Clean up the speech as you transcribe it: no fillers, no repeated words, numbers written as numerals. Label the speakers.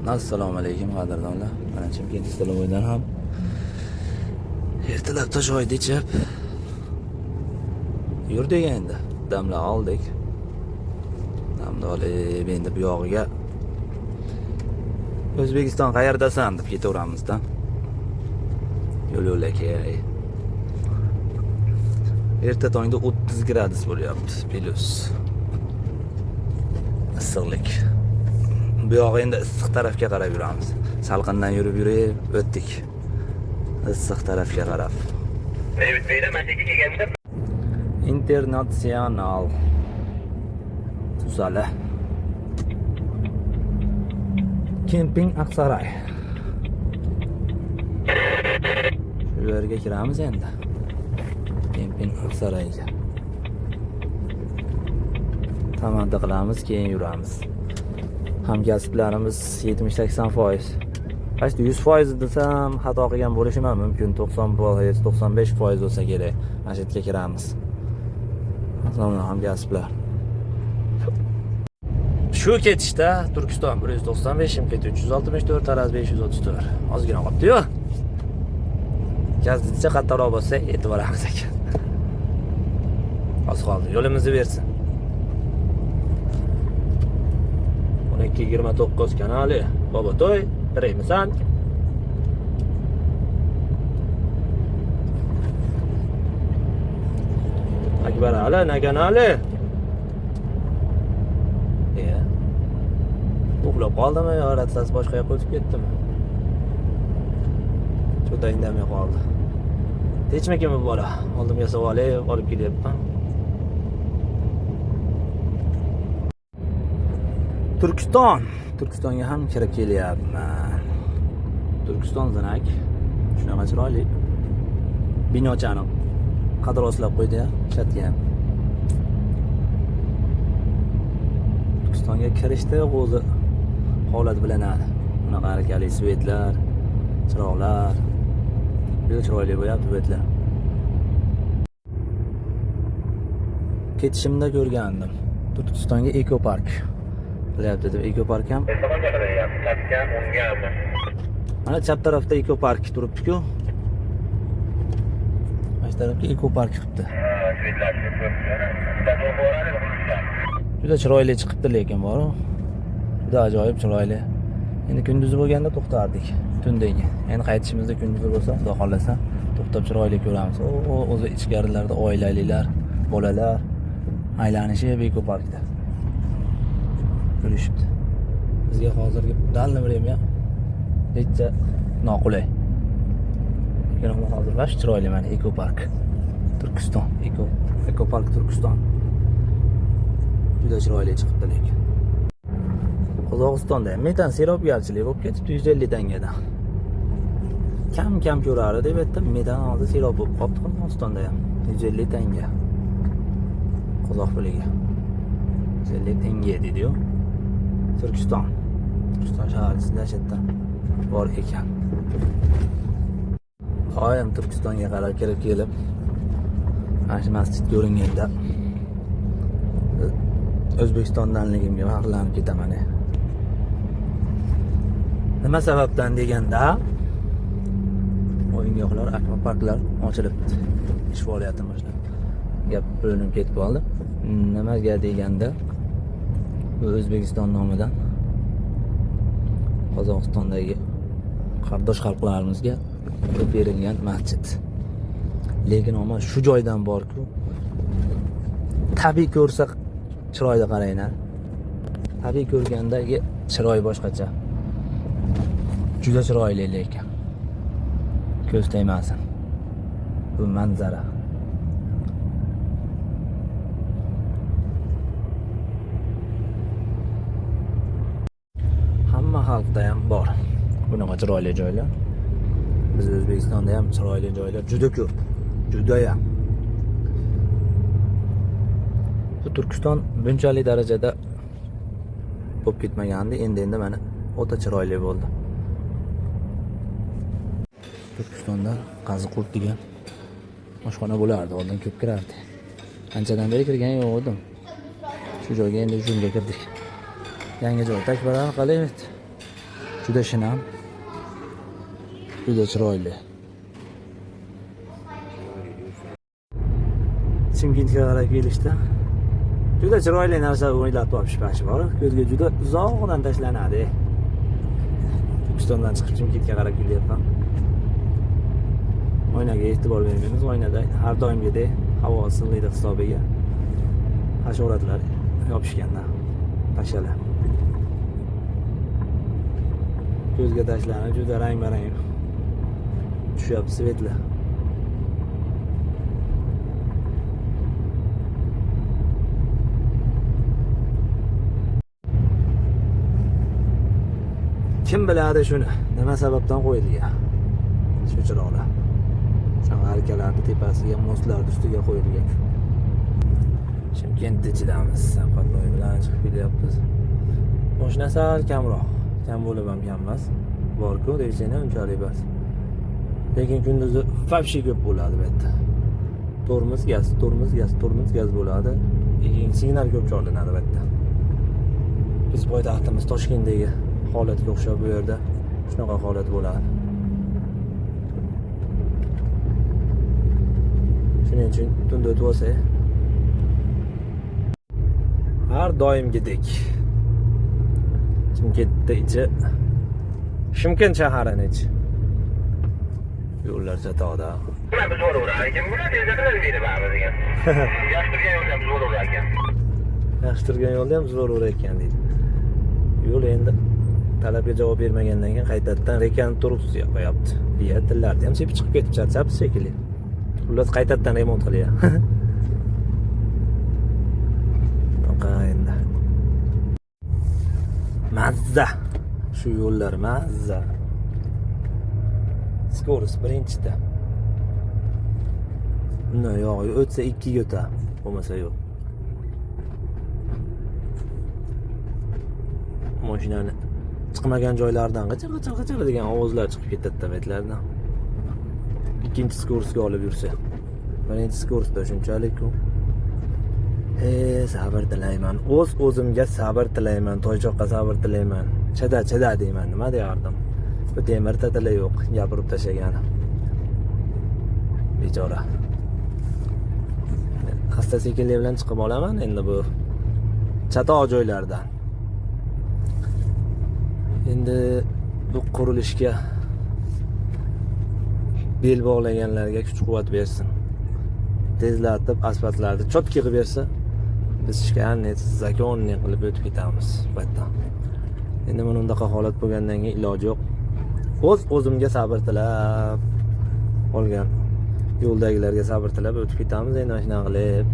Speaker 1: Assalomu alaykum qadrdonlar. Mana Chimkent Stalovoydan ham ertalabda choyni ichib yurdik endi. Damla oldik. Damla olib endi bu yog'iga O'zbekiston qayerdasan deb ketaveramizdan. Yo'l-yo'lakay. Erta tongda 30 gradus bo'lyapti. Plus. Issiqlik. Bu yoq endi issiq tarafga qarab yuramiz. Salqindan yurib o'tdik. Issiq tarafga qarab. International Tuzala Kemping Aqsaray. Shu yerga kiramiz endi. Kemping Aqsarayga. Tamanda qilamiz, keyin yuramiz. Hamkasblarimiz 70-80%. Qaysi 100% desam xato qilgan bo'lishim ham mumkin. 90%, 95% bo'lsa kerak. Mana shu yerga kiramiz. Assalomu hamkasblar. Shu ketishda Turkiston 195, Chimkent 364, Taraz 534. Ozgina qolibdi-yu. Gazditcha qattiqroq bo'lsa yetib boramiz ekan. Oz qoldi. Yo'limizni bersin. 1229 kanali Bobotoy, Reymisan. Akbar Ali, Naganali. Uxlab qoldimi yo ratsasi boshqa yoqqa o'tib ketdimi? Juda indamay qoldi. Tinchmikin bu bola? Oldimga savoli olib kelyapman. Turkistonga ham kirib kelyapman. Turkiston zinak. Shunaqa chiroyli. Binochani qadroslab qo'ydi-ya, ishlatgan. Turkistonga kirishda o'zi holat bilinadi. Bunaqa harakali svetlar, chiroqlar. Juda chiroyli bo'lyapti svetlar. Ketishimda ko'rgandim. Turkistonga ekopark qilyapti deb ekopark ham. Mana chap tarafda ekopark turibdi-ku. Mana shu tarafga ekopark qilibdi. Juda chiroyli chiqibdi lekin bor-ku. Juda ajoyib chiroyli. Endi kunduzi bo'lganda to'xtardik. Tundagi. Endi qaytishimizda kunduzi bo'lsa, xudo xolasa, to'xtab chiroyli ko'ramiz. O'zi ichkarilarda oilalilar, bolalar aylanishi ekoparkda. Ko'rishibdi. Bizga hozirgi dalni время necha noqulay. Lekin hozir vash chiroyli mana ekopark. Turkiston, ekopark Turkiston. Juda chiroyli chiqibdi lekin. Qozog'istonda metan siropgarchilik bo'lib ketibdi 150 tangadan. Kam ko'rardi deb aytdim, metan hozir sirop bo'lib qolibdi Qozog'istonda ham. 150 tanga. Qozoq puliga. 150 tanga dedi-yu. Turkiston shaharida shetda bor ekan. Oyim Turkistonga qarab kirib kelib, mana shu masjid ko'ringanda O'zbekistondanligimga faxrlanib ketaman. Nima sababdan deganda, o'yingohlar, akvaparklar ochilibdi. Ish faoliyatini boshlab. Gap bo'linib ketib qoldi. Nimaga deganda, bu O'zbekiston nomidan Qozog'istondagi qardosh xalqlarimizga berilgan masjid. Lekin ama shu joydan borku, tabiiy ko'rsak chiroyli qaranglar. Tabiiy ko'rgandagi chiroy boshqacha. Juda chiroyli lekin. Ko'z tegmasin. Bu manzara. Hamma xalqda ham bor bunaqa chiroyli joylar. Biz O'zbekistonda ham chiroyli joylar juda ko'p. Juda ham. Bu Turkiston bunchalik darajada bo'lib ketmagandi, endi mana o'ta chiroyli bo'ldi. Turkistonda Qaziqurt degan oshxona bo'lardi, oldin ko'p kirardi. Anchadan beri kirgan yo'q edim. Shu joyga endi shunga kirdik. Yangi joy takbaran qalayapti. Juda shinam. Juda chiroyli. Chimkentga qarab kelishdi. Juda chiroyli narsa o'ylab topishmoqchi bor. Ko'zga juda uzoqdan tashlanadi. Turkistondan chiqib Chimkentga qarab kelyapman. Oynaga e'tibor bermaymiz. Oynada har doimgidek havo issiqligi hisobiga hasharotlar yopishganda. Pashalar. Ko'zga tashlanib juda rang-barang tushyapti svetlar. Kim biladi shuni? Nima sababdan qo'yilgan? Shu chiroqlar. Arkalarning tepasiga, mostlarning ustiga qo'yilgan. Chimkentda chidamiz. Safarloy bilan chiqib kelyapmiz. Mashina sal kamroq. Kam bo'lib ham kam emas. Bor-ku, deyishini unchalik emas. Lekin kunduzi vobshe ko'p bo'ladi bu yerda. Tormoz gaz bo'ladi. Signal ko'p cholinadi bu yerda. Biz poytaxtimiz Toshkentdagi holatga o'xshab bu yerda shunaqa holat bo'ladi. Shuning uchun tunda o'tib olsa, har doimgidek Chimkent shaharining ichi. Yo'llar chatoqda.
Speaker 2: Biz zo'r ekan, buni tezroq deydi ba'ziga. Yaxshi turgan yo'lda zo'r ekan.
Speaker 1: Yaxshi turgan yo'lda ham zo'r ekan deydi. Yo'l endi talabga javob bermagandan keyin qaytadan rekonstruksiya qo'yapti. Biya tillarni ham sepib chiqib ketib charchab shekilli. Xullas qaytadan remont qilyapti. Endi mazza. Shu yo'llar mazza. Skorost birinchida. No, yo'q, o'tsa 2 ga o'ta, bo'lmasa yo'q. Mashinani chiqmagan joylardan g'ijir degan ovozlar chiqib ketadi tabatlardan. Ikkinchi skorsga olib yursa. Birinchi skorsda shunchalik-ku. Sabr tilayman. O'zimga sabr tilayman. Toychoqqa sabr tilayman. Chada deyman. Nima deyardim? Bu temir tatili yo'q, gapirib tashlagani. Bechora. Xasta sekinlik bilan chiqib olaman endi bu chatoq joylardan. Endi bu qurilishga bel bog'laganlarga kuch-quvvat bersin. Tezlatib asfaltlarni chotki qilib bersa, biz shikayat zakonni qilib o'tib ketamiz. Albatta. Endi mana bunday holat bo'lgandan keyin iloji yo'q. O'zimga sabr tilab olgan yo'ldagilarga sabr tilab o'tib ketamiz. Endi mana shuna qilib